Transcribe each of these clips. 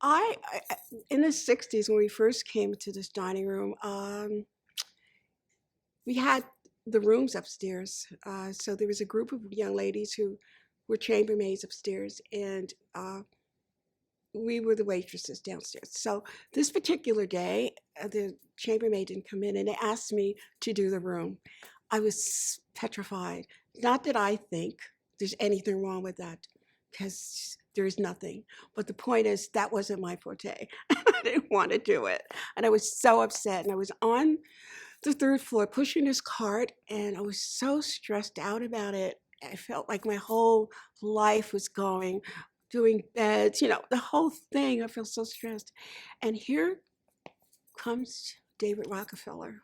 I in the 60s when we first came to this dining room, we had the rooms upstairs. So there was a group of young ladies who were chambermaids upstairs, and we were the waitresses downstairs. So this particular day, the chambermaid didn't come in, and they asked me to do the room. I was petrified. Not that I think there's anything wrong with that, because there's nothing. But the point is, that wasn't my forte. I didn't want to do it. And I was so upset. And I was on the third floor pushing this cart, and I was so stressed out about it. I felt like my whole life was going, doing beds, the whole thing. I felt so stressed. And here comes David Rockefeller.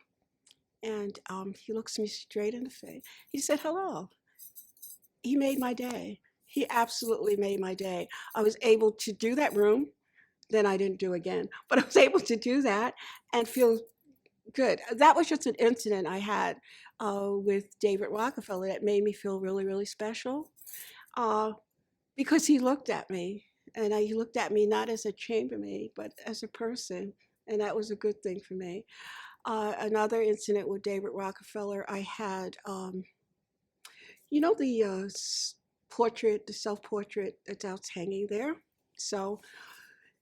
And he looks me straight in the face. He said, hello. He made my day. He absolutely made my day. I was able to do that room. Then I didn't do again. But I was able to do that and feel good. That was just an incident I had with David Rockefeller that made me feel really, really special uh, because he looked at me. And he looked at me not as a chambermaid, but as a person. And that was a good thing for me. Another incident with David Rockefeller, I had, the portrait, the self-portrait that's out hanging there. So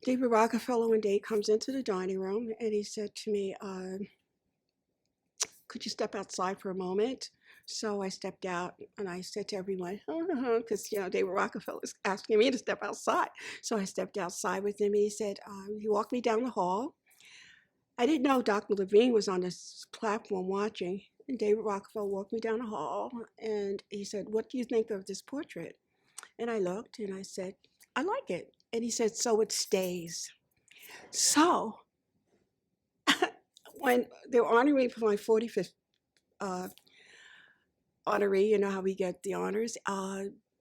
David Rockefeller one day comes into the dining room and he said to me, could you step outside for a moment? So I stepped out and I said to everyone, because, David Rockefeller was asking me to step outside. So I stepped outside with him and he said, he walked me down the hall. I didn't know Dr. Levine was on this platform watching. And David Rockefeller walked me down the hall and he said, what do you think of this portrait? And I looked and I said, I like it. And he said, so it stays. So when they were honoring me for my 45th honoree, you know how we get the honors,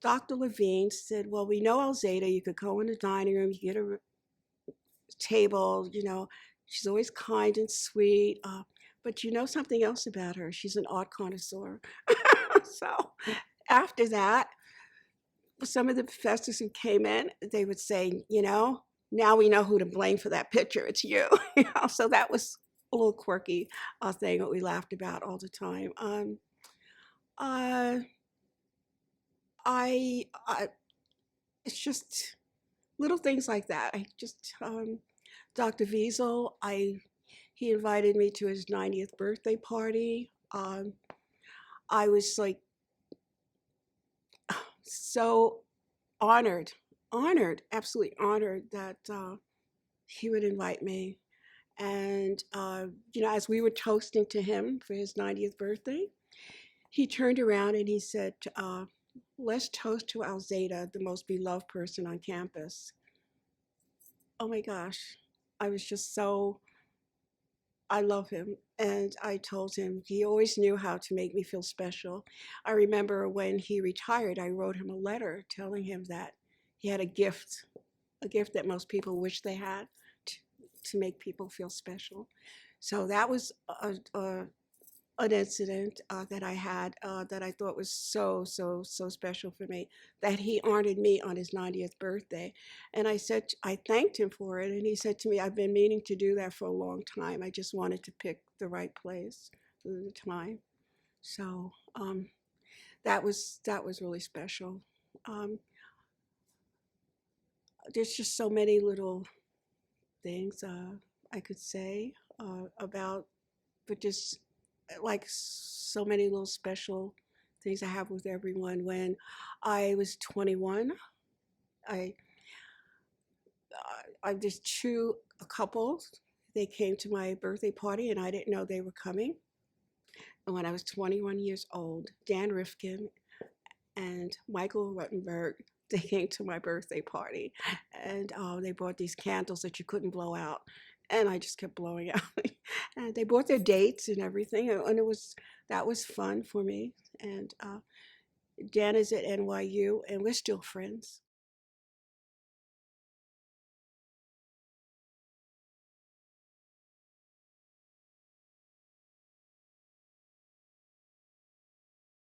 Dr. Levine said, well, we know Alzatta, you could go in the dining room, you get a table, she's always kind and sweet, but you know something else about her, she's an art connoisseur. So after that, some of the professors who came in, they would say, now we know who to blame for that picture, it's you. So that was a little quirky thing that we laughed about all the time. Uh, I it's just little things like that. Dr. Wiesel, he invited me to his 90th birthday party. I was like so honored, absolutely honored that he would invite me. And, as we were toasting to him for his 90th birthday, he turned around and he said, let's toast to Alzatta, the most beloved person on campus. Oh my gosh, I was just so, I love him. And I told him, he always knew how to make me feel special. I remember when he retired, I wrote him a letter telling him that he had a gift that most people wish they had to make people feel special. So that was an incident that I had that I thought was so, so, so special for me, that he honored me on his 90th birthday. And I thanked him for it. And he said to me, I've been meaning to do that for a long time. I just wanted to pick the right place at the time. So that was really special. There's just so many little things I could say about, but just like so many little special things I have with everyone. When I was 21, I just a couple. They came to my birthday party and I didn't know they were coming. And when I was 21 years old, Dan Rifkin and Michael Ruttenberg, they came to my birthday party, and they brought these candles that you couldn't blow out, and I just kept blowing out. And they brought their dates and everything, and that was fun for me. And Dan is at NYU, and we're still friends.